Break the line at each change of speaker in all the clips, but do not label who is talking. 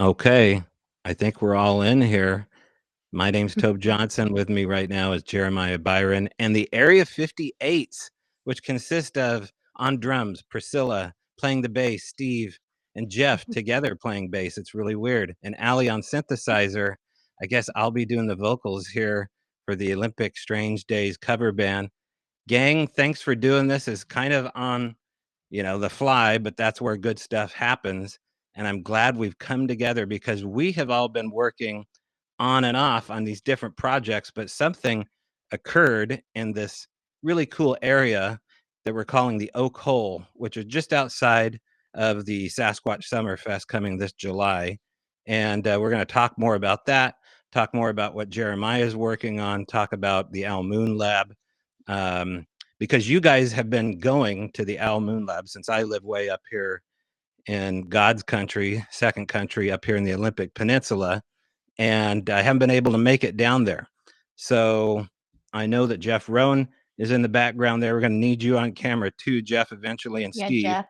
Okay, I think we're all in here. My name's Tobe Johnson. With me right now is Jeremiah Byron and the Area 58's, which consist of on drums, Priscilla playing the bass, Steve and Jeff together playing bass. It's really weird. And Ali on synthesizer. I guess I'll be doing the vocals here for the Olympic Strange Days cover band. Gang, thanks for doing this. It's kind of on the fly, but that's where good stuff happens. And I'm glad we've come together because we have all been working on and off on these different projects, but something occurred in this really cool area that we're calling the Oak Hole, which is just outside of the Sasquatch Summerfest coming this July. And we're going to talk more about that, talk more about what Jeremiah is working on, talk about the Al Moon Lab. Because you guys have been going to the Al Moon Lab since I live way up here in God's country, second country up here in the Olympic Peninsula, and I haven't been able to make it down there. So I know that Jeff Rowan is in the background there. We're going to need you on camera too, Jeff, eventually, and Steve.
Jeff.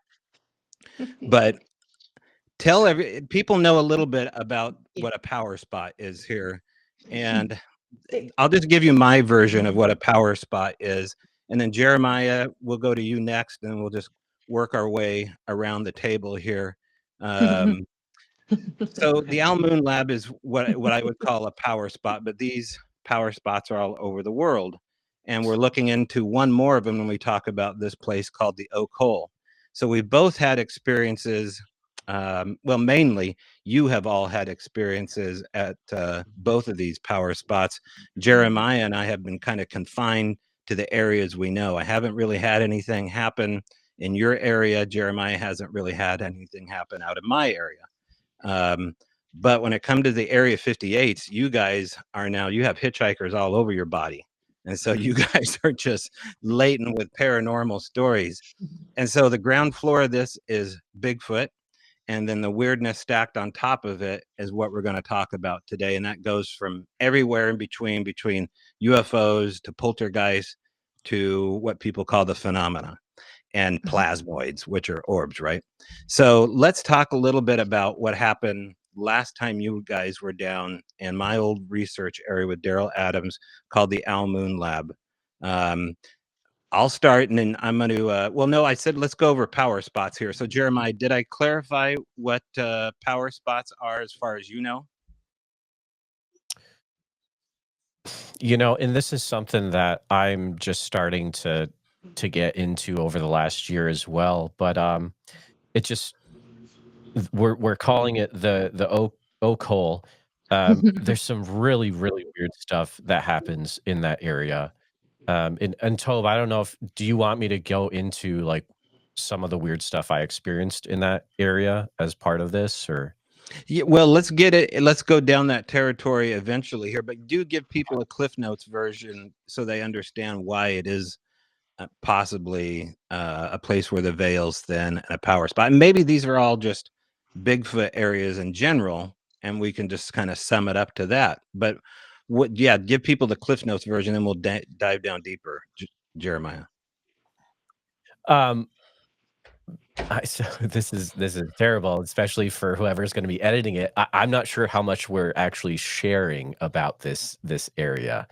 But tell people know a little bit about what a power spot is here. And I'll just give you my version of what a power spot is. And then Jeremiah, we'll go to you next, and we'll just work our way around the table here. So the Al Moon Lab is what I would call a power spot, but these power spots are all over the world. And we're looking into one more of them when we talk about this place called the Oak Hole. So we've both had experiences. Well, mainly you have all had experiences at both of these power spots. Jeremiah and I have been kind of confined to the areas we know. I haven't really had anything happen in your area. Jeremiah hasn't really had anything happen out in my area. But when it comes to the Area 58s, you guys you have hitchhikers all over your body. And so you guys are just laden with paranormal stories. And so the ground floor of this is Bigfoot. And then the weirdness stacked on top of it is what we're going to talk about today. And that goes from everywhere in between UFOs to poltergeists to what people call the phenomena and plasmoids, which are orbs, right? So let's talk a little bit about what happened last time you guys were down in my old research area with Daryl Adams called the Al Moon Lab. I'll start, and then I'm going to, well, no, I said let's go over power spots here. So Jeremiah, did I clarify what power spots are as far as you know?
And this is something that I'm just starting to get into over the last year as well. But it just we're calling it the oak hole. There's some really, really weird stuff that happens in that area. And Tobe, I don't know do you want me to go into like some of the weird stuff I experienced in that area as part of this, or?
Yeah, well, let's go down that territory eventually here, but do give people a Cliff Notes version so they understand why it is possibly a place where the veil's thin and a power spot. And maybe these are all just Bigfoot areas in general, and we can just kind of sum it up to that. But give people the Cliff Notes version, and we'll dive down deeper, Jeremiah.
So this is terrible, especially for whoever's going to be editing it. I'm not sure how much we're actually sharing about this area.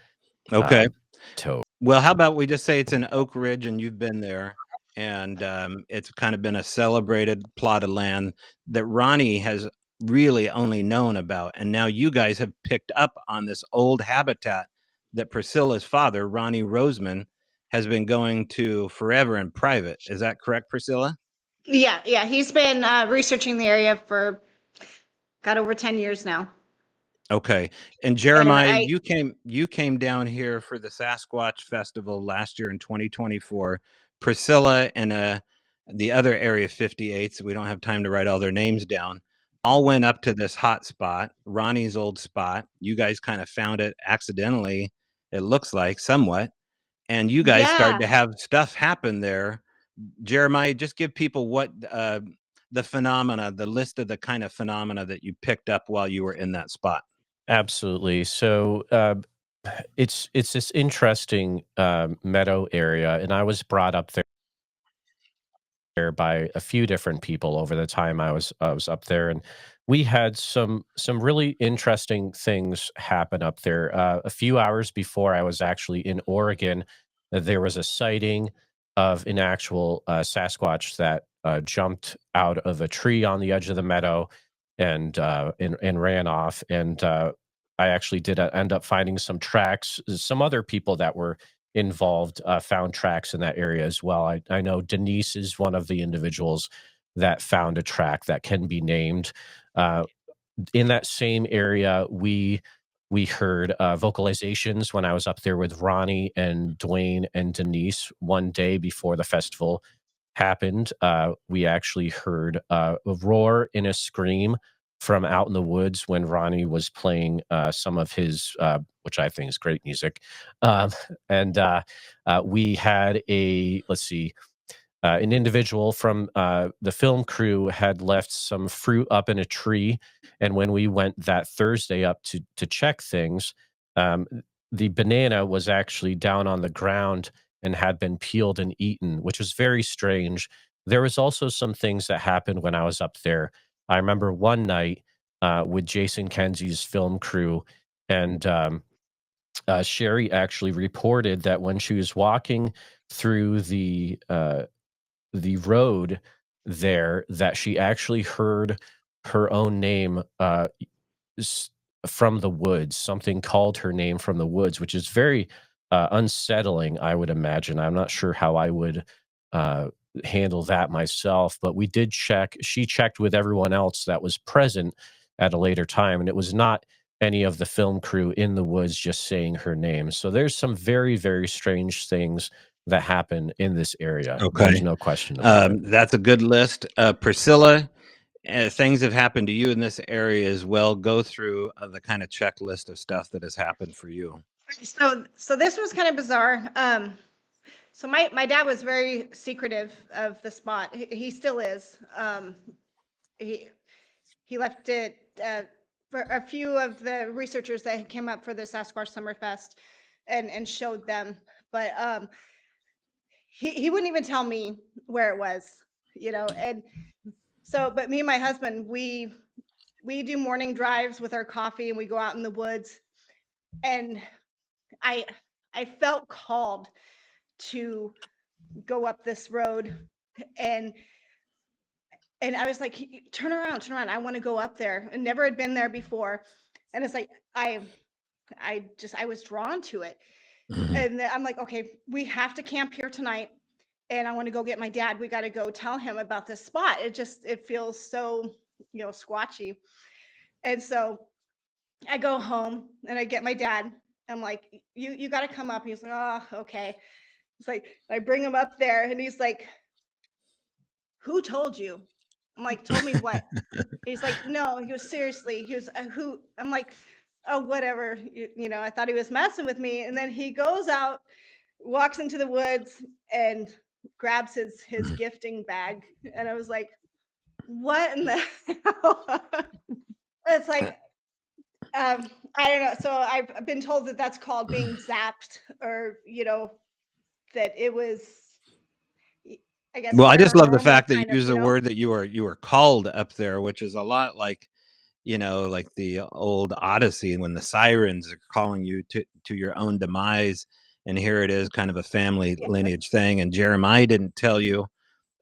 Okay.
Tobe.
Well, how about we just say it's in Oakridge and you've been there, and it's kind of been a celebrated plot of land that Ronnie has really only known about. And now you guys have picked up on this old habitat that Priscilla's father, Ronnie Roseman, has been going to forever in private. Is that correct, Priscilla?
Yeah. He's been researching the area for over 10 years now.
Okay. And Jeremiah, you came down here for the Sasquatch Festival last year in 2024. Priscilla and the other Area 58s, we don't have time to write all their names down, all went up to this hot spot, Ronnie's old spot. You guys kind of found it accidentally, it looks like, somewhat. And you guys started to have stuff happen there. Jeremiah, just give people what the phenomena, the list of the kind of phenomena that you picked up while you were in that spot.
Absolutely. So it's this interesting meadow area, and I was brought up there there by a few different people over the time I was up there, and we had some really interesting things happen up there. A few hours before I was actually in Oregon, there was a sighting of an actual Sasquatch that jumped out of a tree on the edge of the meadow and ran off. And I actually did end up finding some tracks. Some other people that were involved found tracks in that area as well. I know Denise is one of the individuals that found a track that can be named. Uh, in that same area, we heard vocalizations when I was up there with Ronnie and Dwayne and Denise one day before the festival happened. We actually heard a roar and a scream from out in the woods when Ronnie was playing some of his, which I think is great music. And we had let's see, an individual from the film crew had left some fruit up in a tree, and when we went that Thursday up to check things, um, the banana was actually down on the ground and had been peeled and eaten, which was very strange. There was also some things that happened when I was up there. I remember one night with Jason Kenzie's film crew, and Sherry actually reported that when she was walking through the road there, that she actually heard her own name from the woods. Something called her name from the woods, which is very unsettling, I would imagine. I'm not sure how I would handle that myself, but we did check. She checked with everyone else that was present at a later time, and it was not any of the film crew in the woods just saying her name. So there's some very, very strange things that happen in this area.
Okay.
There's no question about it.
That's a good list. Priscilla, things have happened to you in this area as well. Go through the kind of checklist of stuff that has happened for you.
So this was kind of bizarre. So my dad was very secretive of the spot. He still is. He left it for a few of the researchers that came up for the Sasquatch Summerfest and showed them, but he wouldn't even tell me where it was, and so, but me and my husband, we do morning drives with our coffee and we go out in the woods, and I felt called to go up this road, and I was like, turn around, I want to go up there, and never had been there before. And it's like I was drawn to it.
Mhm.
And I'm like, okay, we have to camp here tonight, and I want to go get my dad. We got to go tell him about this spot. It feels so squatchy. And so I go home and I get my dad. I'm like, you got to come up. He's like, oh, okay. It's like, I bring him up there, and he's like, who told you? I'm like, told me what? He's like, no. He goes, seriously. He was who? I'm like, oh, whatever. I thought he was messing with me. And then he goes out, walks into the woods, and grabs his gifting bag. And I was like, what in the hell? It's like, I don't know. So I've been told that that's called being zapped, or that it was, I guess.
Well, I just love the
paranormal
fact that you
kind of,
use the word that you were called up there, which is a lot like, like the old Odyssey when the sirens are calling you to your own demise. And here it is, kind of a family lineage thing. And Jeremiah didn't tell you.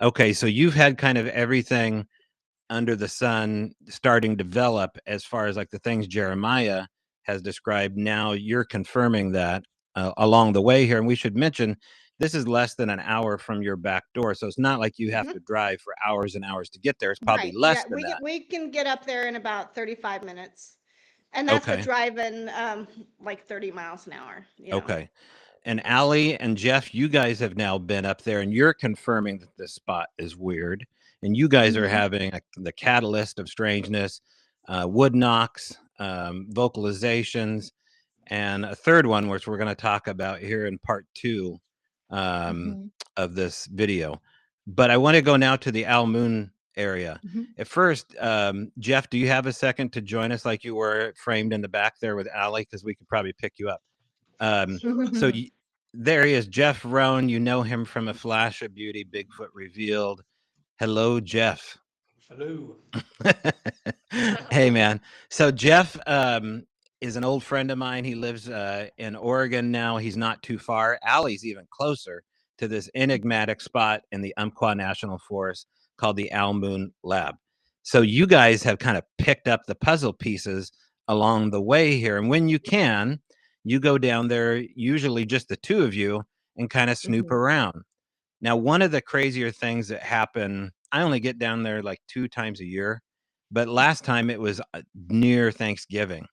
Okay, so you've had kind of everything under the sun starting to develop as far as like the things Jeremiah has described. Now you're confirming that along the way here. And we should mention, this is less than an hour from your back door. So it's not like you have to drive for hours and hours to get there. It's probably less than that.
We can get up there in about 35 minutes. And that's with driving like 30 miles an hour.
Okay. And Allie and Jeff, you guys have now been up there, and you're confirming that this spot is weird. And you guys are having the catalyst of strangeness, wood knocks, vocalizations, and a third one, which we're going to talk about here in part 2 of this video. But I want to go now to the Al Moon area. At first, Jeff, do you have a second to join us like you were framed in the back there with Allie? Because we could probably pick you up. So there he is, Jeff Roan. You know him from A Flash of Beauty, Bigfoot Revealed, Hello, Jeff.
Hello.
Hey, man. So Jeff is an old friend of mine. He lives in Oregon now. He's not too far. Allie's even closer to this enigmatic spot in the Umpqua National Forest called the Owl Moon Lab. So you guys have kind of picked up the puzzle pieces along the way here. And when you can, you go down there, usually just the two of you, and kind of snoop around. Now, one of the crazier things that happen, I only get down there like 2 times a year, but last time it was near Thanksgiving.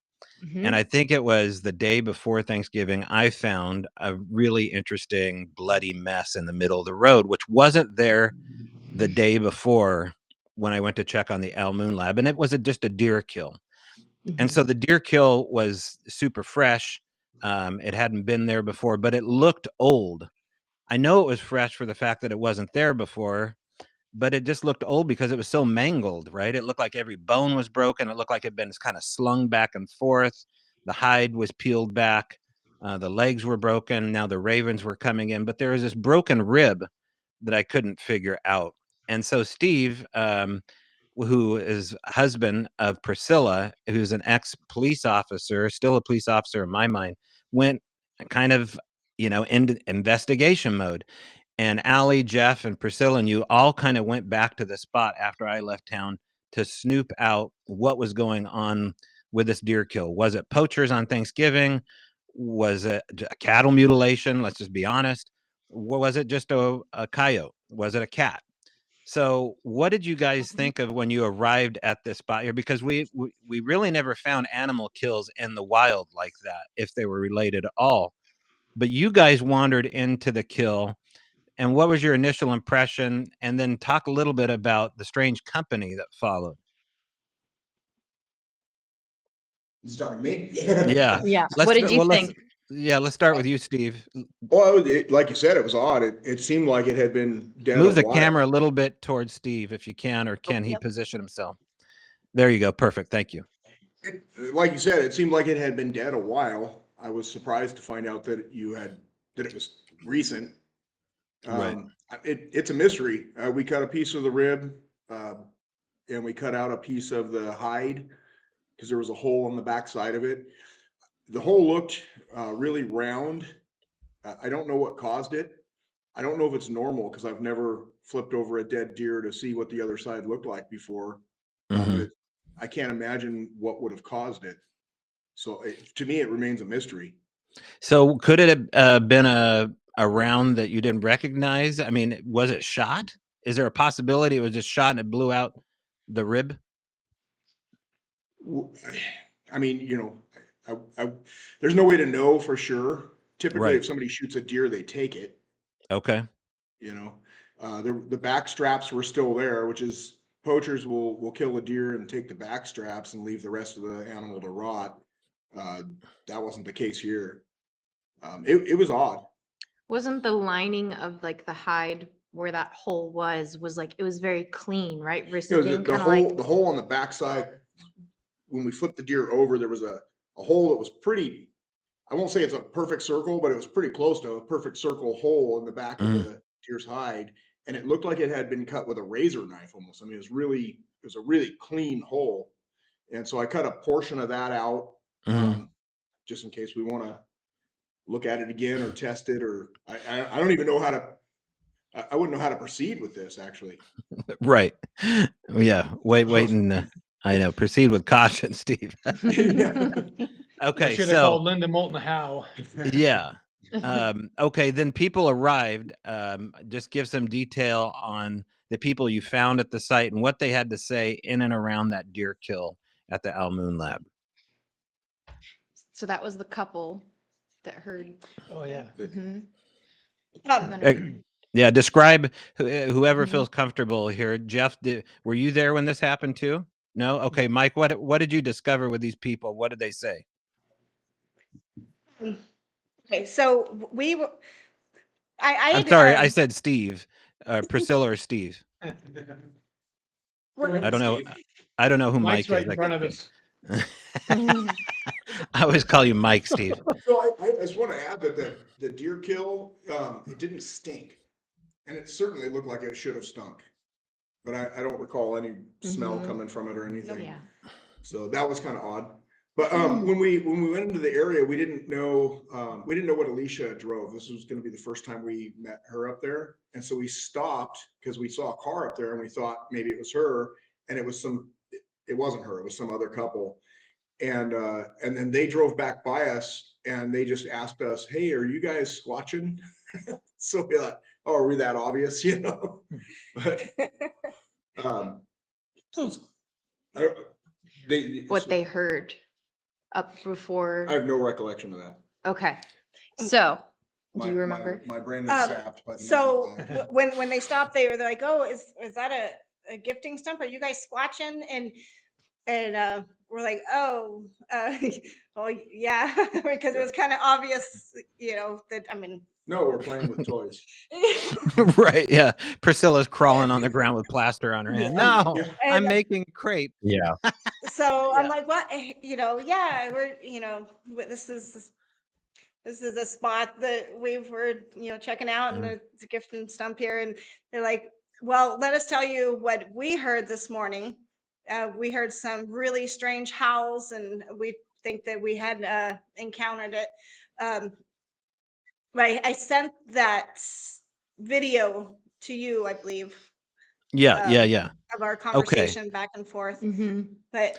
And I think it was the day before Thanksgiving, I found a really interesting bloody mess in the middle of the road, which wasn't there the day before when I went to check on the Owl Moon Lab. And it was just a deer kill. And so the deer kill was super fresh. It hadn't been there before, but it looked old. I know it was fresh for the fact that it wasn't there before, but it just looked old because it was so mangled, right? It looked like every bone was broken. It looked like it had been kind of slung back and forth. The hide was peeled back. The legs were broken. Now the ravens were coming in, but there was this broken rib that I couldn't figure out. And so Steve, who is husband of Priscilla, who's an ex-police officer, still a police officer in my mind, went kind of, into investigation mode. And Allie, Jeff, and Priscilla and you all kind of went back to the spot after I left town to snoop out what was going on with this deer kill. Was it poachers on Thanksgiving? Was it a cattle mutilation? Let's just be honest. Was it just a coyote? Was it a cat? So what did you guys think of when you arrived at this spot here? Because we really never found animal kills in the wild like that, if they were related at all. But you guys wandered into the kill. And what was your initial impression? And then talk a little bit about the strange company that followed.
It's talking to me.
Yeah.
Yeah. What did you think?
Let's start with you, Steve.
Well, like you said, it was odd. It seemed like it had been dead.
Move the camera a little bit towards Steve if you can, or can he position himself? There you go. Perfect. Thank you.
Like you said, it seemed like it had been dead a while. I was surprised to find out that it was recent.
Right.
It's a mystery. We cut a piece of the rib, and we cut out a piece of the hide because there was a hole on the backside of it. The hole looked really round. I don't know what caused it. I don't know if it's normal because I've never flipped over a dead deer to see what the other side looked like before. But I can't imagine what would have caused it. So to me, it remains a mystery.
So could it have been a round that you didn't recognize? I mean, was it shot? Is there a possibility it was just shot and it blew out the rib?
I mean, there's no way to know for sure. Typically, if somebody shoots a deer, they take it.
Okay.
The back straps were still there, which is poachers will kill a deer and take the back straps and leave the rest of the animal to rot. That wasn't the case here. It was odd.
Wasn't the lining of like the hide where that hole was like it was very clean, right? Versus being kind of like
the hole on the backside. When we flipped the deer over, there was a hole that was pretty. I won't say it's a perfect circle, but it was pretty close to a perfect circle hole in the back of the deer's hide, and it looked like it had been cut with a razor knife almost. I mean, it was a really clean hole, and so I cut a portion of that out, just in case we want to look at it again or test it, or I don't even know how to. I wouldn't know how to proceed with this actually.
Right. Yeah. Waiting. I know. Proceed with caution, Steve. Okay.
I should have called Linda Moulton Howe.
Yeah. Okay. Then people arrived. Just give some detail on the people you found at the site and what they had to say in and around that deer kill at the Owl Moon Lab.
So that was the couple that heard.
Oh yeah.
Yeah. Describe whoever feels comfortable here. Jeff, were you there when this happened too? No. Okay, Mike. What did you discover with these people? What did they say?
Okay, so we were.
I'm sorry. I said Steve, Priscilla or Steve. I don't know. I don't know who
Mike's
Mike
right in front of us.
I always call you Mike, Steve.
So I just want to add that the deer kill, it didn't stink, and it certainly looked like it should have stunk. but I don't recall any smell
Mhm.
coming from it or anything.
Yeah.
So that was kind of odd. But when we went into the area, we didn't know what Alicia drove. This was going to be the first time we met her up there, and so we stopped because we saw a car up there, and we thought maybe it was her, and it wasn't her. It was some other couple, and then they drove back by us, and they just asked us, "Hey, are you guys squatching?" So we thought, "Oh, are we that obvious?" You know, but um, I don't,
What they heard up before.
I have no recollection of that.
Okay. So, do
My-
you
my-
remember?
My brain is sapped. By the
So
number of that.
when they stopped, they were like, "Oh, is that a gifting stump? Are you guys squatching?" And we're like, "Oh, oh yeah," because it was kind of obvious, that I mean.
No, we're playing with toys.
Right. Yeah. Priscilla's crawling on the ground with plaster on her hand. No,
Yeah.
I'm
And
making crepe.
Yeah.
so
Yeah.
I'm like, "What?" Yeah, we're this is a spot that we're checking out, and it's a gift and stump here, and they're like, "Well, let us tell you what we heard this morning. We heard some really strange howls, and we think that we had encountered it." I sent that video to you, I believe,
Yeah. Yeah. Yeah.
of our
Okay.
conversation back and forth.
Mm-hmm.
But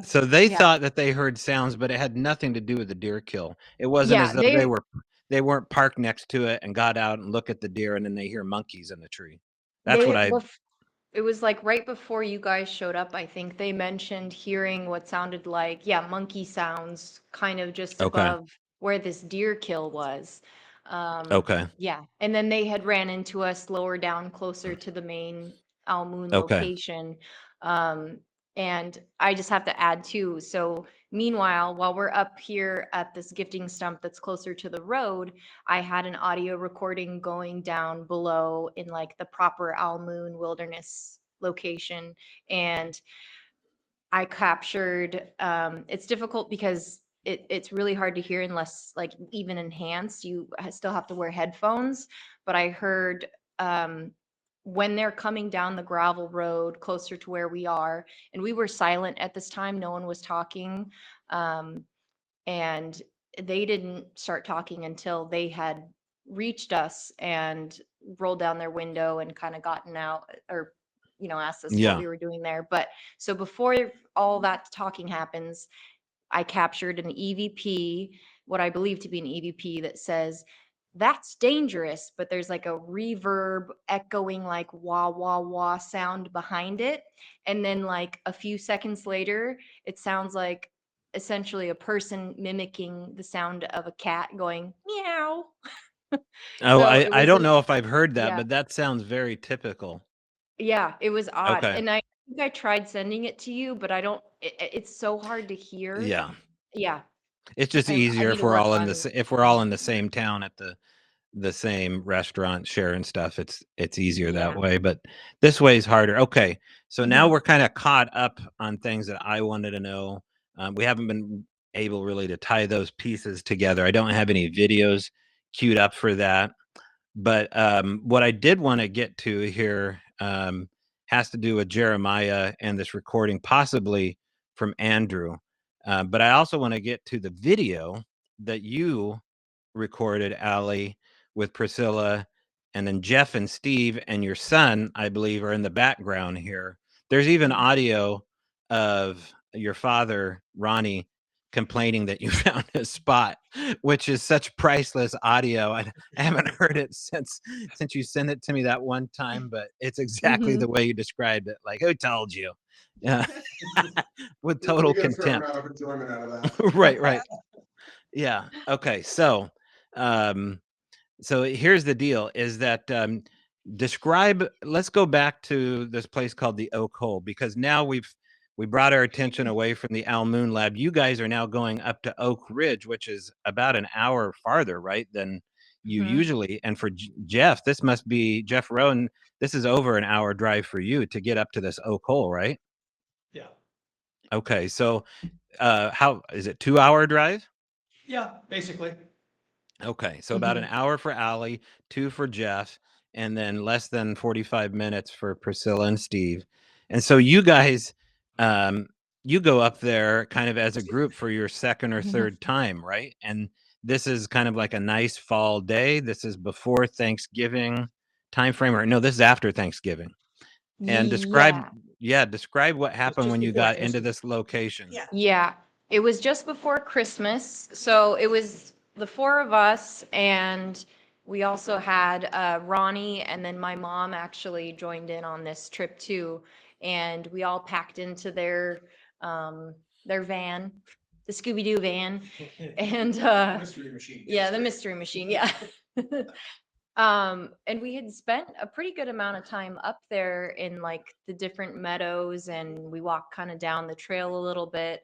So they
yeah.
thought that they heard sounds, but it had nothing to do with the deer kill. It wasn't
Yeah,
as though they weren't parked next to it and got out and look at the deer and then they hear monkeys in the tree. That's what I.
It was like right before you guys showed up, I think they mentioned hearing what sounded like, monkey sounds kind of just
Okay.
above where this deer kill was.
Okay.
Yeah. And then they had ran into us lower down closer to the main Almoon
Okay.
location. And I just have to add too. So meanwhile, while we're up here at this gifting stump that's closer to the road, I had an audio recording going down below in like the proper Almoon wilderness location. And I captured, it's difficult because it's really hard to hear unless like even enhanced, you still have to wear headphones. But I heard when they're coming down the gravel road closer to where we are, and we were silent at this time, no one was talking. And they didn't start talking until they had reached us and rolled down their window and kind of gotten out or asked us what
Yeah.
we were doing there. But so before all that talking happens, I captured an EVP, what I believe to be an EVP, that says that's dangerous, but there's like a reverb echoing like wah wah wah sound behind it. And then like a few seconds later, it sounds like essentially a person mimicking the sound of a cat going meow.
Oh,
So it
I
was
don't know if I've heard that,
yeah,
but that sounds very typical.
yeah, it was odd.
Okay.
And I think I tried sending it to you, but it's so hard to hear.
Yeah.
Yeah.
It's just
I
easier
need
if
to
we're
work
all in
on
if we're all in the same town at the same restaurant sharing stuff. It's easier that
Yeah.
way, but this way is harder. Okay. So now
Mhm.
we're kind of caught up on things that I wanted to know. We haven't been able really to tie those pieces together. I don't have any videos queued up for that. But what I did want to get to here has to do with Jeremiah and this recording, possibly from Andrew. But I also want to get to the video that you recorded, Allie, with Priscilla, and then Jeff and Steve and your son, I believe, are in the background here. There's even audio of your father, Ronnie, complaining that you found a spot, which is such priceless audio. I haven't heard it since you sent it to me that one time, but it's exactly
Mhm.
the way you described it. Like, who told you? Yeah. With
We
total
get a fair
contempt.
amount of enjoyment out of that.
Right. Yeah. Okay. So here's the deal is that let's go back to this place called the Oak Hole, because now we brought our attention away from the Almoon lab. You guys are now going up to Oakridge, which is about an hour farther, right, than you
Mhm.
usually. And for Jeff, this must be Jeff Rowan. This is over an hour drive for you to get up to this Oak Hole, right?
Yeah.
Okay. So how is it, 2 hour drive?
Yeah, basically.
Okay, so about an
Mhm.
hour for Allie, 2 for Jeff, and then less than 45 minutes for Priscilla and Steve. And so you guys, you go up there kind of as a group for your second or third time, right? And this is kind of like a nice fall day. This is before Thanksgiving time frame, or no, this is after Thanksgiving. And describe what happened
just
when you
before
got into
Christmas.
this location.
Yeah.
Yeah, it was just before Christmas. So it was the four of us, and we also had Ronnie, and then my mom actually joined in on this trip too. And we all packed into their van, the Scooby-Doo van, and
Mystery machine.
yeah, the mystery machine, yeah. And we had spent a pretty good amount of time up there in like the different meadows, and we walked kind of down the trail a little bit.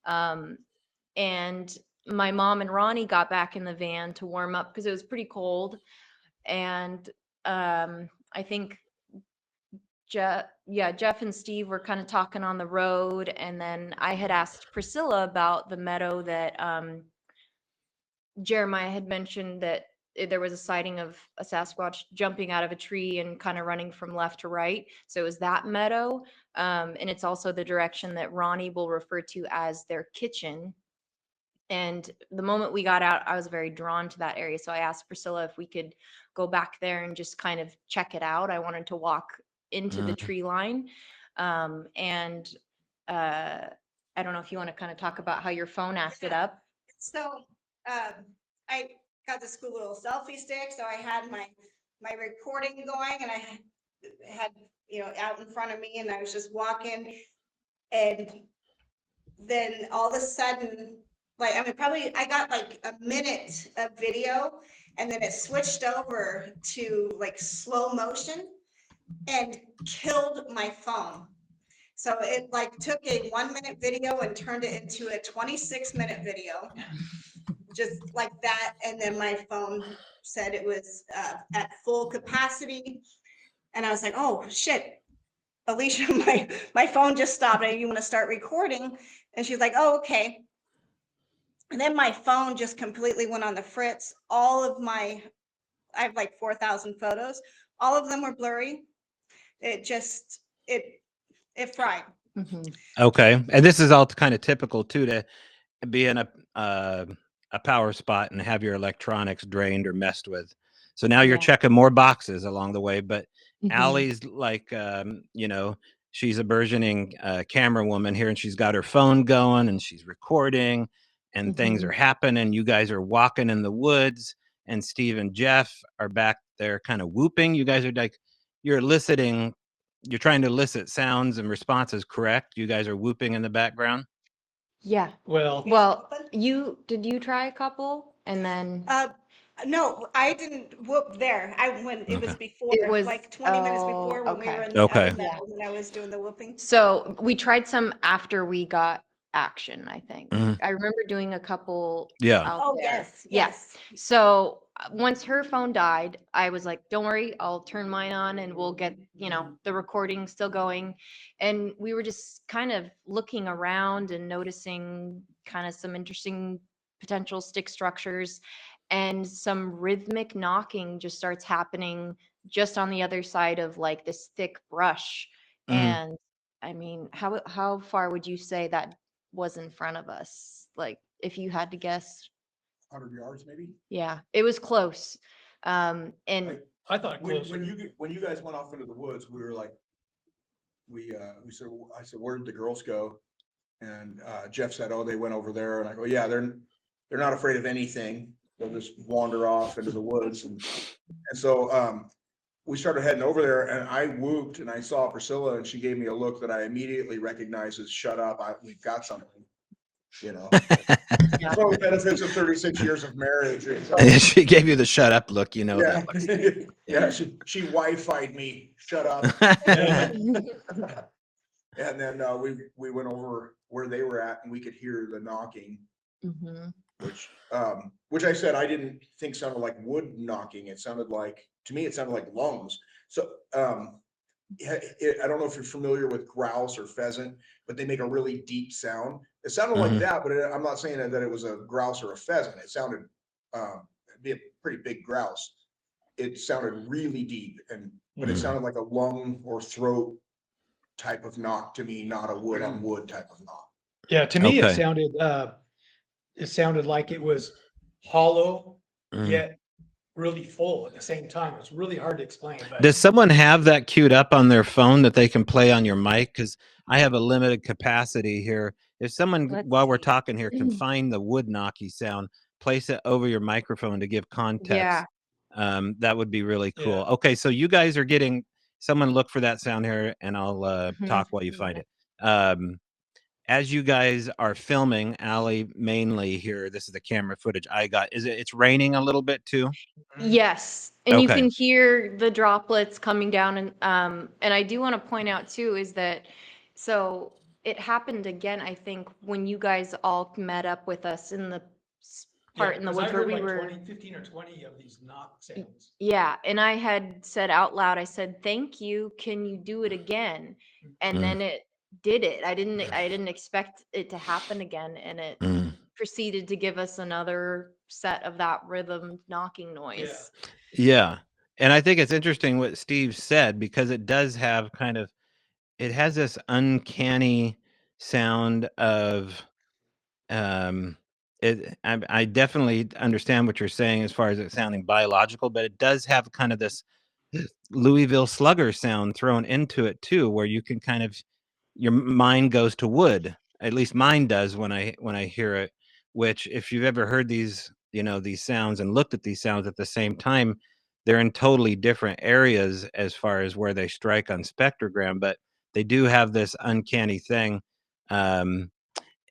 And my mom and Ronnie got back in the van to warm up because it was pretty cold. And I think Jeff and Steve were kind of talking on the road. And then I had asked Priscilla about the meadow that Jeremiah had mentioned, that there was a sighting of a Sasquatch jumping out of a tree and kind of running from left to right. So it was that meadow. And it's also the direction that Ronnie will refer to as their kitchen. And the moment we got out, I was very drawn to that area. So I asked Priscilla if we could go back there and just kind of check it out. I wanted to walk into the tree line. And I don't know if you want to kind of talk about how your phone acted up.
So I got this cool little selfie stick. So I had my recording going, and I had out in front of me, and I was just walking, and then all of a sudden, like, I mean, probably I got like a minute of video, and then it switched over to like slow motion and killed my phone. So it like took a 1 minute video and turned it into a 26-minute video, just like that. And then my phone said it was at full capacity. And I was like, oh shit, Alicia, my phone just stopped. You want to start recording? And she's like, oh, okay. And then my phone just completely went on the fritz. I have like 4,000 photos. All of them were blurry. It fried.
Okay. And this is all kind of typical too, to be in a power spot and have your electronics drained or messed with. So now you're checking more boxes along the way. But Allie's like, she's a burgeoning camera woman here, and she's got her phone going and she's recording, and things are happening. You guys are walking in the woods, and Steve and Jeff are back there kind of whooping. You guys are like, you're trying to elicit sounds and responses, correct? You guys are whooping in the background.
Yeah.
Well,
Did you try a couple and then?
No, I didn't whoop there. It was before,
It was
like 20 minutes before, when we
okay.
were in the
Okay.
other meadow, when I was doing the whooping.
So we tried some after we got action, I think.
Mhm.
I remember doing a couple
Yeah.
out
Oh,
there.
yes.
So once her phone died, I was like, don't worry, I'll turn mine on and we'll get, the recording still going. And we were just kind of looking around and noticing kind of some interesting potential stick structures, and some rhythmic knocking just starts happening just on the other side of like this thick brush. And I mean, how far would you say that was in front of us? Like, if you had to guess.
100 yards, maybe.
Yeah, it was close. And
I thought
When
closer.
you guys went off into the woods, we were like, I said, where'd the girls go? And Jeff said, oh, they went over there. And I go, yeah, they're not afraid of anything. They'll just wander off into the woods. And so we started heading over there, and I whooped, and I saw Priscilla, and she gave me a look that I immediately recognized as shut up. We've got something, One of the benefits of 36 years of marriage.
She gave you the shut up look,
Yeah,
that.
yeah. She Wi-Fi'd me, shut up. And then we went over where they were at, and we could hear the knocking, which I said I didn't think sounded like wood knocking. It sounded like, to me, it sounded like lungs. So I don't know if you're familiar with grouse or pheasant, but they make a really deep sound. It sounded like that, but I'm not saying that it was a grouse or a pheasant. It sounded it'd be a pretty big grouse. it sounded really deep but it
Mhm.
sounded like a lung or throat type of knock to me, not a wood on wood type of knock.
Yeah, to me,
Okay.
it sounded like it was hollow,
Mm.
yet really full at the same time. It's really hard to explain, but
Does someone have that queued up on their phone that they can play on your mic? Because I have a limited capacity here. If someone,
Let's
while we're
see.
talking here, can find the wood knocky sound, place it over your microphone to give context.
Yeah.
That would be really cool.
Yeah.
Okay, so you guys are getting, someone look for that sound here, and I'll
Mhm.
talk while you find it. As you guys are filming, Allie, mainly here, this is the camera footage I got. It's raining a little bit too?
Yes, and you
Okay.
can hear the droplets coming down, and I do want to point out too is that so it happened again. I think when you guys all met up with us in the part in the
'cause I
woods where
heard
we
like
were.
15 or 20 of these knock sounds.
Yeah, and I had said out loud, I said, "Thank you. Can you do it again?" And
Mm.
then it did it. I didn't expect it to happen again, and it
Mm.
proceeded to give us another set of that rhythm knocking noise.
Yeah. And I think it's interesting what Steve said, because it does have kind of, it has this uncanny sound of I definitely understand what you're saying as far as it sounding biological, but it does have kind of this Louisville Slugger sound thrown into it too, where you can kind of, your mind goes to wood. At least mine does when I hear it. Which, if you've ever heard these, these sounds and looked at these sounds at the same time, they're in totally different areas as far as where they strike on spectrogram, but they do have this uncanny thing.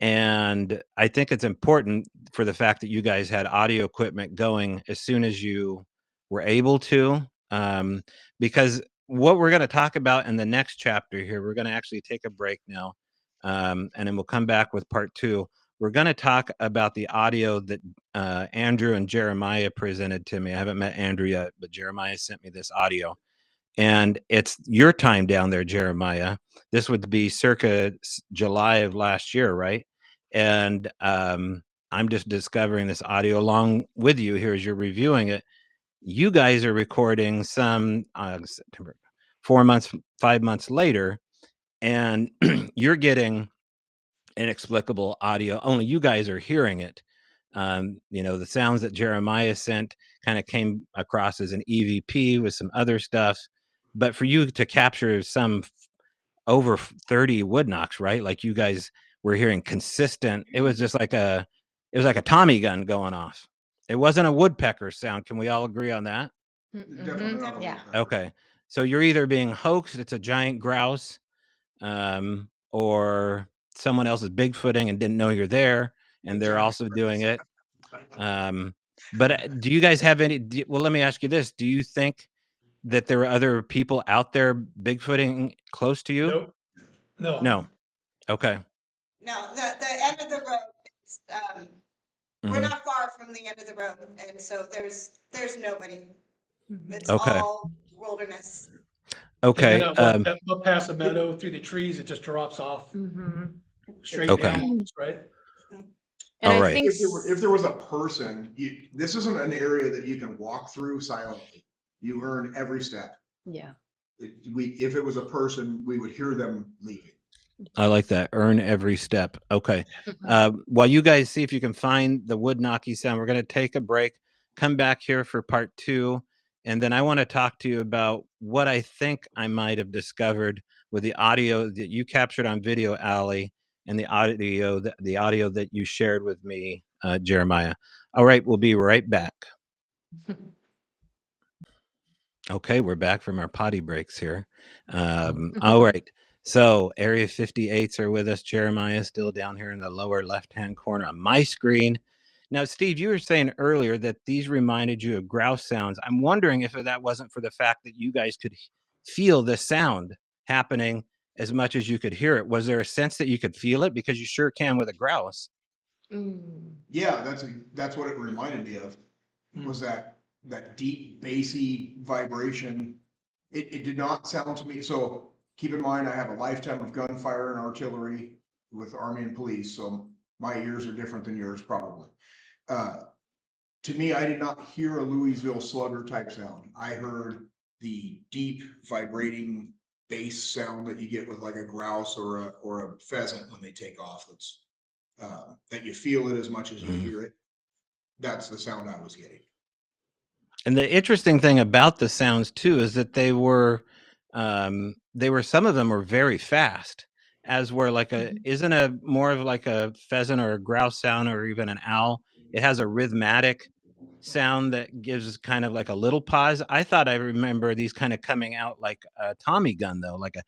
And I think it's important for the fact that you guys had audio equipment going as soon as you were able to, because what we're going to talk about in the next chapter here, we're going to actually take a break now, and then we'll come back with part 2. We're going to talk about the audio that Andrew and Jeremiah presented to me. I haven't met Andrew yet, but Jeremiah sent me this audio. And it's your time down there, Jeremiah. This would be circa July of last year, right? And I'm just discovering this audio along with you here as you're reviewing it. You guys are recording some September, 4 months, 5 months later, and you're getting inexplicable audio. Only you guys are hearing it. The sounds that Jeremiah sent kind of came across as an EVP with some other stuff. But for you to capture some over 30 wood knocks, right? Like you guys were hearing consistent. It was just like it was like a Tommy gun going off. It wasn't a woodpecker sound. Can we all agree on that?
Definitely not a
Yeah.
woodpecker.
Okay. So you're either being hoaxed, it's a giant grouse, or someone else is Bigfooting and didn't know you're there, and they're also doing it. But do you guys have any? Well, let me ask you this: do you think that there are other people out there Bigfooting close to you?
Nope. No.
No. Okay.
No, the end of the road, we're
Mhm.
not far from the end of the road, and so there's nobody. It's
Okay.
all wilderness.
Okay.
Up past the meadow through the trees, it just drops off
Mhm.
straight
Okay.
down, right?
And
All
I
right.
think
If there was a person, this isn't an area that you can walk through silently. You earn every step.
yeah.
If it was a person, we would hear them leaving.
I like that. Earn every step. Okay. While you guys see if you can find the wood knocky sound, we're going to take a break, come back here for part 2. And then I want to talk to you about what I think I might have discovered with the audio that you captured on video, Allie, and the audio that you shared with me, Jeremiah. All right. We'll be right back. Okay. We're back from our potty breaks here. All right. So Area 58's are with us. Jeremiah still down here in the lower left-hand corner on my screen. Now, Steve, you were saying earlier that these reminded you of grouse sounds. I'm wondering if that wasn't for the fact that you guys could feel the sound happening as much as you could hear it. Was there a sense that you could feel it? Because you sure can with a grouse.
Yeah, that's what it reminded me of, was that deep bassy vibration. It did not sound to me. So keep in mind, I have a lifetime of gunfire and artillery with Army and police, so my ears are different than yours probably. to me, I did not hear a Louisville slugger type sound. I heard the deep vibrating bass sound that you get with like a grouse or a pheasant when they take off. That's that you feel it as much as you hear it. That's the sound I was getting.
And the interesting thing about the sounds too is that they were some of them were very fast, as were like isn't a more of like a pheasant or a grouse sound or even an owl. It has a rhythmic sound that gives kind of like a little pause. I thought I remember these kind of coming out like a Tommy gun though, like a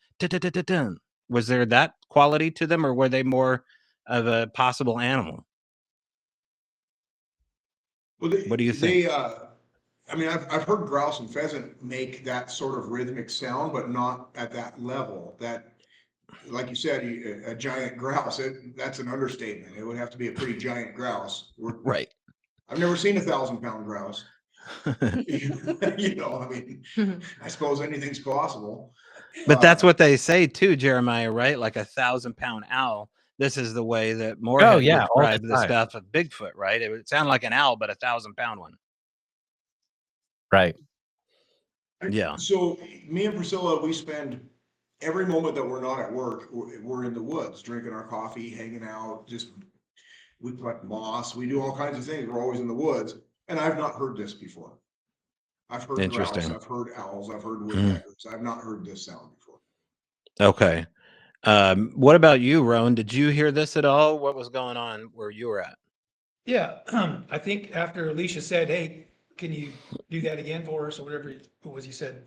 dun. Was there that quality to them, or were they more of a possible animal?
Well,
What do you think?
I mean, I've heard grouse and pheasant make that sort of rhythmic sound, but not at that level. That, like you said, a giant grouse, that's an understatement. It would have to be a pretty giant grouse.
Right.
I've never seen 1,000-pound grouse. You know, I mean, I suppose anything's possible.
But that's what they say too, Jeremiah, right? Like 1,000-pound owl. This is the way that Moorhead
yeah, all the
described the
time.
stuff of Bigfoot, right? It would sound like an owl, but 1,000-pound one.
Right.
Yeah.
So me and Priscilla, we spend every moment that we're not at work, we're in the woods, drinking our coffee, hanging out, we collect moss, we do all kinds of things. We're always in the woods. And I've not heard this before. I've heard grouse,
Interesting.
I've heard owls, I've heard woodpeckers. I've not heard this sound before.
Okay. What about you, Roan? Did you hear this at all? What was going on where you were at?
Yeah, I think after Alicia said, hey, can you do that again for us or whatever it was you said?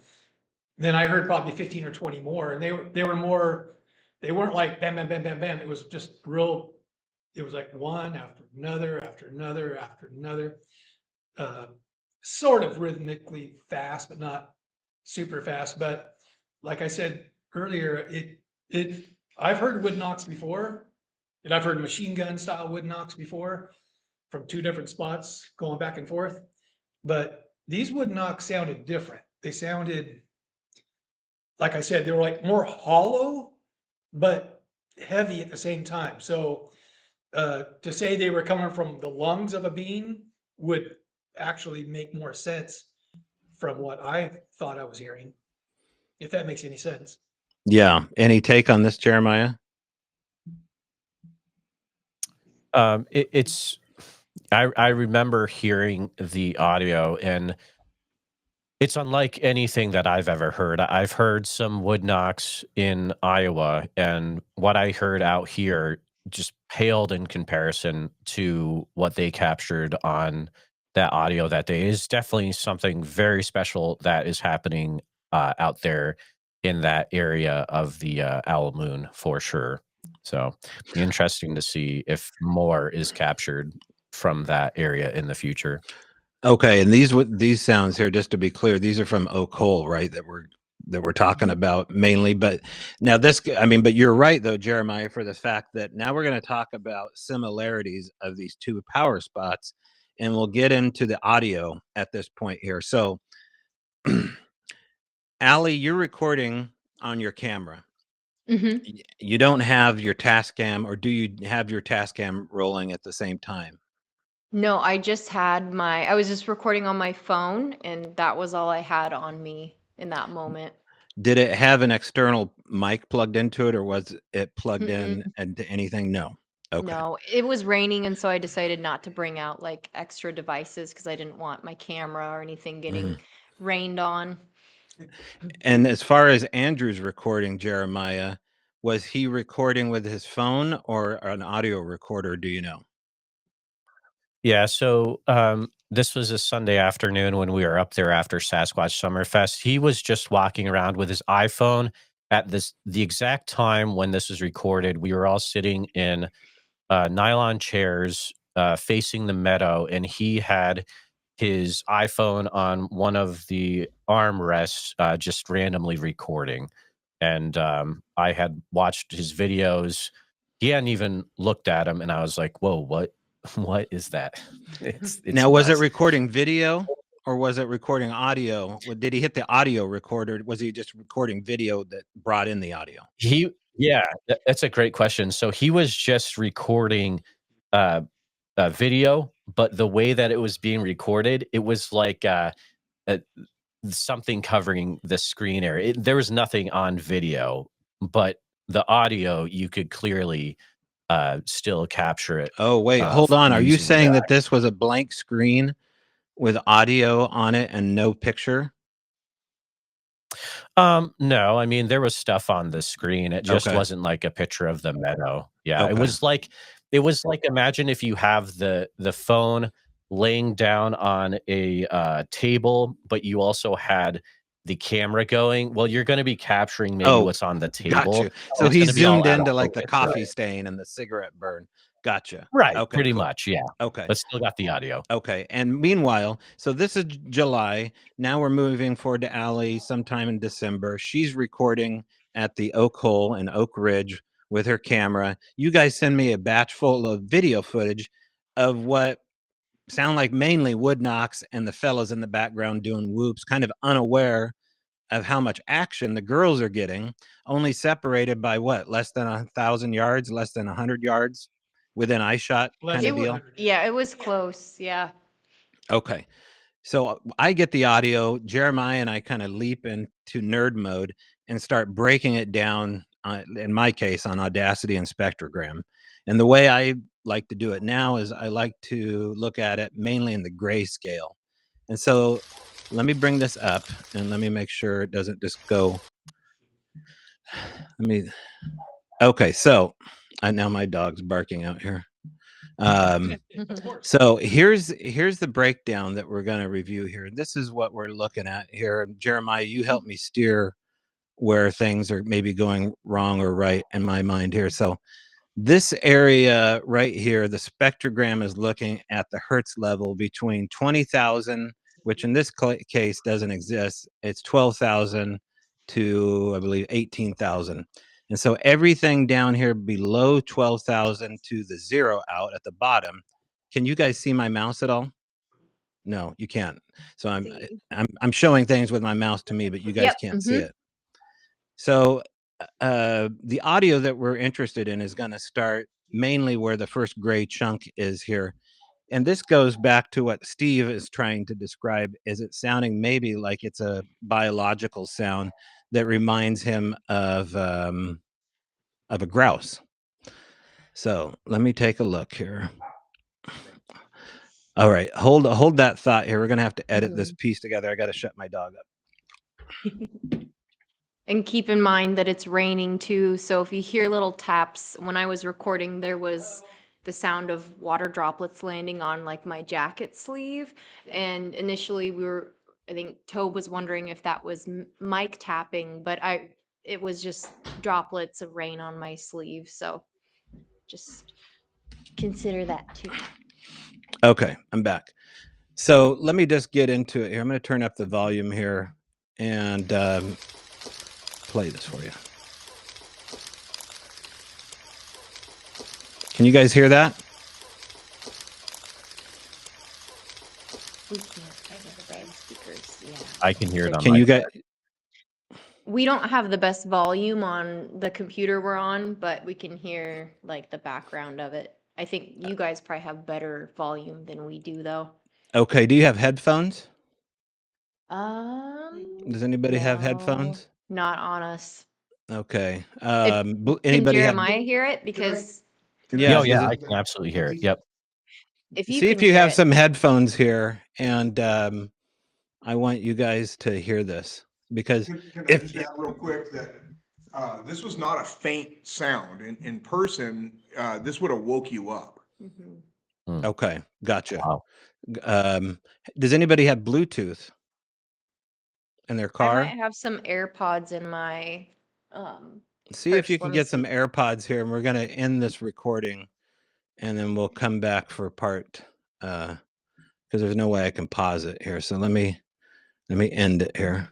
Then I heard probably 15 or 20 more, and they were more, they weren't like bam, bam, bam, bam, bam. It was just real, it was like one after another, after another, after another. Sort of rhythmically fast, but not super fast. But like I said earlier, I've heard wood knocks before, and I've heard machine gun style wood knocks before from two different spots going back and forth. But these wood knocks sounded different. They sounded, like I said, they were like more hollow, but heavy at the same time. So to say they were coming from the lungs of a being would actually make more sense from what I thought I was hearing, if that makes any sense.
Yeah. Any take on this, Jeremiah?
I remember hearing the audio, and it's unlike anything that I've ever heard. I've heard some wood knocks in Iowa, and what I heard out here just paled in comparison to what they captured on that audio that day. Is definitely something very special that is happening out there in that area of the Owl Moon for sure. So be interesting to see if more is captured from that area in the future.
Okay, and these sounds here, just to be clear, these are from Oak Hole, right? That we're talking about mainly. But now this, I mean, but you're right though, Jeremiah, for the fact that now we're going to talk about similarities of these two power spots, and we'll get into the audio at this point here. So, Allie, you're recording on your camera. You don't have your Tascam, or do you have your Tascam rolling at the same time?
No, I was just recording on my phone, and that was all I had on me in that moment.
Did it have an external mic plugged into it, or was it plugged in
Mm-mm.
into anything? No. Okay.
No, it was raining, and so I decided not to bring out like extra devices because I didn't want my camera or anything getting rained on.
And as far as Andrew's recording, Jeremiah, was he recording with his phone or an audio recorder? Do you know?
Yeah, so this was a Sunday afternoon when we were up there after Sasquatch Summerfest. He was just walking around with his iPhone at the exact time when this was recorded. We were all sitting in nylon chairs facing the meadow, and he had his iPhone on one of the armrests just randomly recording. And I had watched his videos. He hadn't even looked at him, and I was like, whoa, what is that? It's
Now, was it
nuts.
recording video or was it recording audio? Did he hit the audio recorder? Was he just recording video that brought in the audio?
Yeah, that's a great question. So he was just recording video but the way that it was being recorded, it was like something covering the screen area. There was nothing on video, but the audio, you could clearly still capture it.
Oh, wait, hold on. Are you
using
saying
the-
that this was a blank screen with audio on it and no picture?
No, I mean, there was stuff on the screen. It just
Okay.
wasn't like a picture of the meadow. Yeah,
Okay.
it was like imagine if you have the phone laying down on a table, but you also had the camera going. Well, you're going to be capturing maybe
Oh,
what's on the
Got
table.
you. So
It's
he
gonna be all
zoomed
out of
into like the
focus,
coffee
right?
stain and the cigarette burn. Gotcha.
Right,
Okay,
pretty
cool.
much, yeah.
Okay.
But still got the audio.
Okay. And meanwhile, so this is July. Now we're moving forward to Allie sometime in December. She's recording at the Oak Hole in Oakridge with her camera. You guys send me a batch full of video footage of what sound like mainly wood knocks and the fellas in the background doing whoops, kind of unaware of how much action the girls are getting, only separated by what, less than 1,000 yards, less than 100 yards within eye shot
Less
kind of
than
deal.
100.
Yeah, it was close. Yeah.
Okay. So I get the audio. Jeremiah and I kind of leap into nerd mode and start breaking it down, in my case, on Audacity and Spectrogram. And the way I like to do it now is I like to look at it mainly in the grayscale. And so let me bring this up and let me make sure it doesn't just go. Okay, so now my dog's barking out here. So here's the breakdown that we're going to review here. This is what we're looking at here. Jeremiah, you help me steer where things are maybe going wrong or right in my mind here. So this area right here, the spectrogram is looking at the hertz level between 20,000, which in this case doesn't exist. It's 12,000 to, I believe, 18,000. And so everything down here below 12,000 to the zero out at the bottom. Can you guys see my mouse at all? No, you can't. So I'm showing things with my mouse to me, but you guys
Yep,
can't see it. So the audio that we're interested in is going to start mainly where the first gray chunk is here. And this goes back to what Steve is trying to describe. Is it sounding maybe like it's a biological sound that reminds him of a grouse? So let me take a look here. All right, hold that thought here. We're going to have to edit this piece together. I got to shut my dog up.
And keep in mind that it's raining too. So if you hear little taps, when I was recording, there was the sound of water droplets landing on like my jacket sleeve. And initially I think Tobe was wondering if that was mic tapping, but it was just droplets of rain on my sleeve. So just consider that too.
Okay, I'm back. So let me just get into it here. I'm going to turn up the volume here and play this for you. Can you guys hear that?
We can't. I have the bad speakers. Yeah.
I can hear it on
Can
my
you guys?
side.
We don't have the best volume on the computer we're on, but we can hear like the background of it. I think you guys probably have better volume than we do though.
Okay, do you have headphones?
Does
Does anybody have headphones?
Not on us.
Okay.
Can
Anybody have?
Jeremiah hear it? Because
Yeah,
Oh, yeah,
does
I
it-
can absolutely hear it. Yep.
if you
See
can
if you
hear
have
it,
some headphones here, and I want you guys to hear this because
Can I
if
just add real quick that this was not a faint sound. In person, this would have woke you up.
Mhm.
okay, gotcha.
Wow.
Does anybody have Bluetooth in their
I
car?
might have some AirPods in my
See if you
purse.
can
Let me
get some
see.
AirPods here, and we're going to end this recording, and then we'll come back for part because there's no way I can pause it here. So let me end it here.